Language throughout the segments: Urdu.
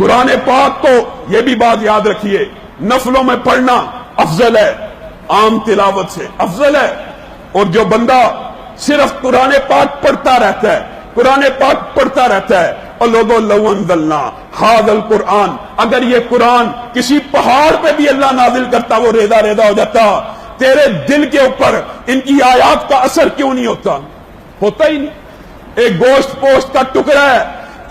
قرآن پاک کو یہ بھی بات یاد رکھیے، نفلوں میں پڑھنا افضل ہے، عام تلاوت سے افضل ہے۔ اور جو بندہ صرف قرآن پاک پڑھتا رہتا ہے، قرآن پاک پڑھتا رہتا ہے، اور لوگوں لو انزلنا ھذا القرآن، اگر یہ قرآن کسی پہاڑ پہ بھی اللہ نازل کرتا وہ ریزہ ریزہ ہو جاتا، تیرے دل کے اوپر ان کی آیات کا اثر کیوں نہیں ہوتا؟ ہوتا ہی نہیں۔ ایک گوشت پوشت کا ٹکڑا ہے،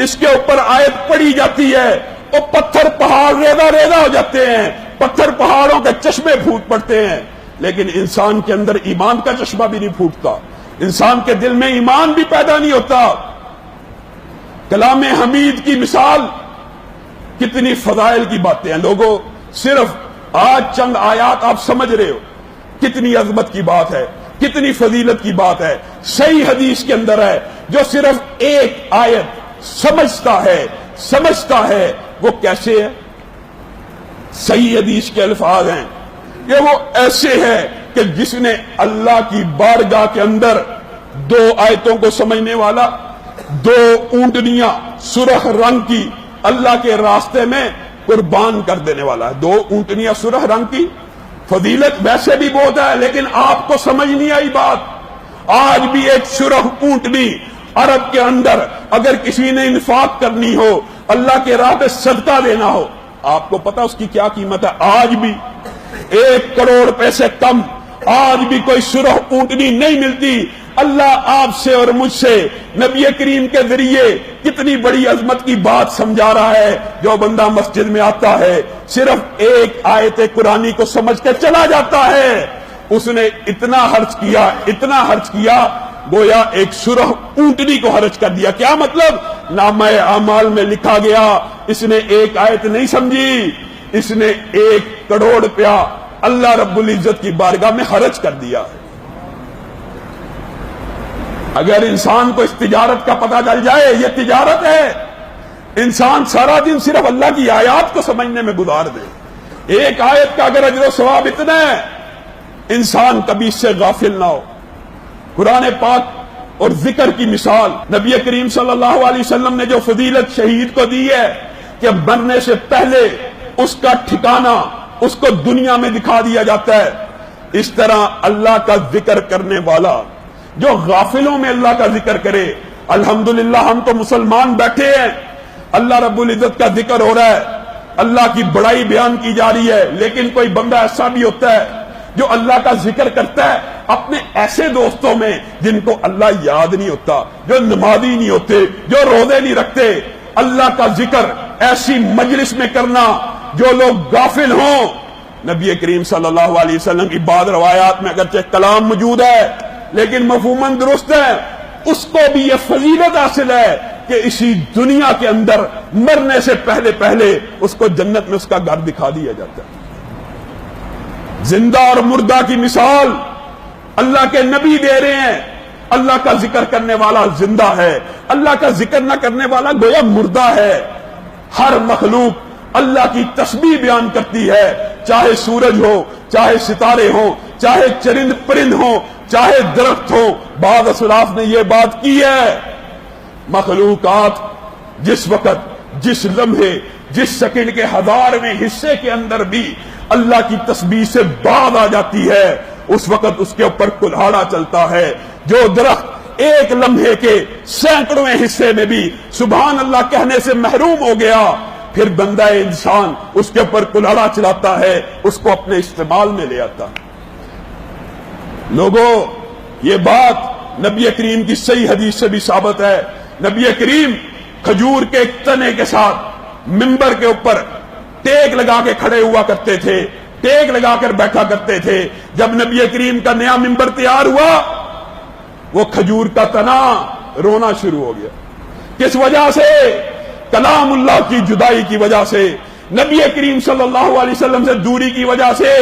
اس کے اوپر آیت پڑھی جاتی ہے، وہ پتھر پہاڑ ریزہ ریزہ ہو جاتے ہیں، پتھر پہاڑوں کے چشمے پھوٹ پڑتے ہیں، لیکن انسان کے اندر ایمان کا چشمہ بھی نہیں پھوٹتا، انسان کے دل میں ایمان بھی پیدا نہیں ہوتا۔ کلام حمید کی مثال، کتنی فضائل کی باتیں ہیں لوگوں، صرف آج چند آیات آپ سمجھ رہے ہو کتنی عظمت کی بات ہے، کتنی فضیلت کی بات ہے۔ صحیح حدیث کے اندر ہے، جو صرف ایک آیت سمجھتا ہے وہ کیسے ہے؟ صحیح حدیث کے الفاظ ہیں کہ وہ ایسے ہے کہ جس نے اللہ کی بارگاہ کے اندر 2 آیتوں کو سمجھنے والا 2 اونٹنیاں سرخ رنگ کی اللہ کے راستے میں قربان کر دینے والا ہے۔ 2 اونٹنیاں سرخ رنگ کی، فضیلت ویسے بھی بہت ہے، لیکن آپ کو سمجھ نہیں آئی بات۔ آج بھی ایک سرخ اونٹنی عرب کے اندر اگر کسی نے انفاق کرنی ہو، اللہ کے راہ پہ صدقہ دینا ہو، آپ کو پتا اس کی کیا قیمت ہے؟ آج بھی 1 کروڑ روپے سے کم آج بھی کوئی سرخ اونٹنی نہیں ملتی۔ اللہ آپ سے اور مجھ سے نبی کریم کے ذریعے کتنی بڑی عظمت کی بات سمجھا رہا ہے۔ جو بندہ مسجد میں آتا ہے صرف ایک آیت قرآنی کو سمجھ کے چلا جاتا ہے، اس نے اتنا خرچ کیا گویا ایک سرخ اونٹنی کو خرچ کر دیا۔ کیا مطلب؟ نامہ اعمال میں لکھا گیا اس نے ایک آیت نہیں سمجھی، اس نے 1 کروڑ روپیہ اللہ رب العزت کی بارگاہ میں خرچ کر دیا۔ اگر انسان کو اس تجارت کا پتہ چل جائے، یہ تجارت ہے، انسان سارا دن صرف اللہ کی آیات کو سمجھنے میں گزار دے، ایک آیت کا اگر اجر و ثواب اتنا ہے، انسان کبھی اس سے غافل نہ ہو۔ قرآن پاک اور ذکر کی مثال، نبی کریم صلی اللہ علیہ وسلم نے جو فضیلت شہید کو دی ہے کہ مرنے سے پہلے اس کا ٹھکانہ اس کو دنیا میں دکھا دیا جاتا ہے، اس طرح اللہ کا ذکر کرنے والا جو غافلوں میں اللہ کا ذکر کرے۔ الحمدللہ ہم تو مسلمان بیٹھے ہیں، اللہ رب العزت کا ذکر ہو رہا ہے، اللہ کی بڑائی بیان کی جا رہی ہے، لیکن کوئی بندہ ایسا بھی ہوتا ہے جو اللہ کا ذکر کرتا ہے اپنے ایسے دوستوں میں جن کو اللہ یاد نہیں ہوتا، جو نمازی نہیں ہوتے، جو روزے نہیں رکھتے۔ اللہ کا ذکر ایسی مجلس میں کرنا جو لوگ غافل ہوں، نبی کریم صلی اللہ علیہ وسلم کی بعض روایات میں اگرچہ کلام موجود ہے لیکن مفہوماً درست ہے، اس کو بھی یہ فضیلت حاصل ہے کہ اسی دنیا کے اندر مرنے سے پہلے اس کو جنت میں اس کا گھر دکھا دیا جاتا ہے۔ زندہ اور مردہ کی مثال اللہ کے نبی دے رہے ہیں۔ اللہ کا ذکر کرنے والا زندہ ہے، اللہ کا ذکر نہ کرنے والا گویا مردہ ہے۔ ہر مخلوق اللہ کی تسبیح بیان کرتی ہے، چاہے سورج ہو، چاہے ستارے ہوں، چاہے چرند پرند ہوں، چاہے درخت ہو۔ بعض اسلاف نے یہ بات کی ہے، مخلوقات جس وقت، جس لمحے، جس سیکنڈ کے 1000ویں حصے کے اندر بھی اللہ کی تسبیح سے باز آ جاتی ہے، اس وقت اس کے اوپر کلہاڑا چلتا ہے۔ جو درخت ایک لمحے کے 100ویں حصے میں بھی سبحان اللہ کہنے سے محروم ہو گیا، پھر بندہ انسان اس کے اوپر کلہاڑا چلاتا ہے، اس کو اپنے استعمال میں لے آتا۔ لوگوں، یہ بات نبی کریم کی صحیح حدیث سے بھی ثابت ہے۔ نبی کریم کھجور کے ایک تنے کے ساتھ منبر کے اوپر ٹیک لگا کے کھڑے ہوا کرتے تھے، ٹیک لگا کر بیٹھا کرتے تھے۔ جب نبی کریم کا نیا منبر تیار ہوا، وہ کھجور کا تنا رونا شروع ہو گیا۔ کس وجہ سے؟ کلام اللہ کی جدائی کی وجہ سے، نبی کریم صلی اللہ علیہ وسلم سے دوری کی وجہ سے۔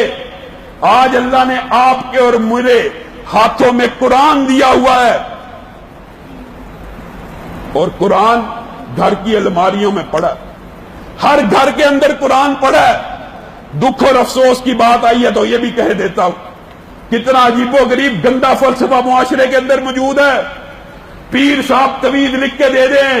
آج اللہ نے آپ کے اور میرے ہاتھوں میں قرآن دیا ہوا ہے، اور قرآن گھر کی الماریوں میں پڑا ہے، ہر گھر کے اندر قرآن پڑا ہے۔ دکھ اور افسوس کی بات آئی ہے تو یہ بھی کہہ دیتا ہوں، کتنا عجیب و غریب گندا فلسفہ معاشرے کے اندر موجود ہے۔ پیر صاحب تویز لکھ کے دے دیں،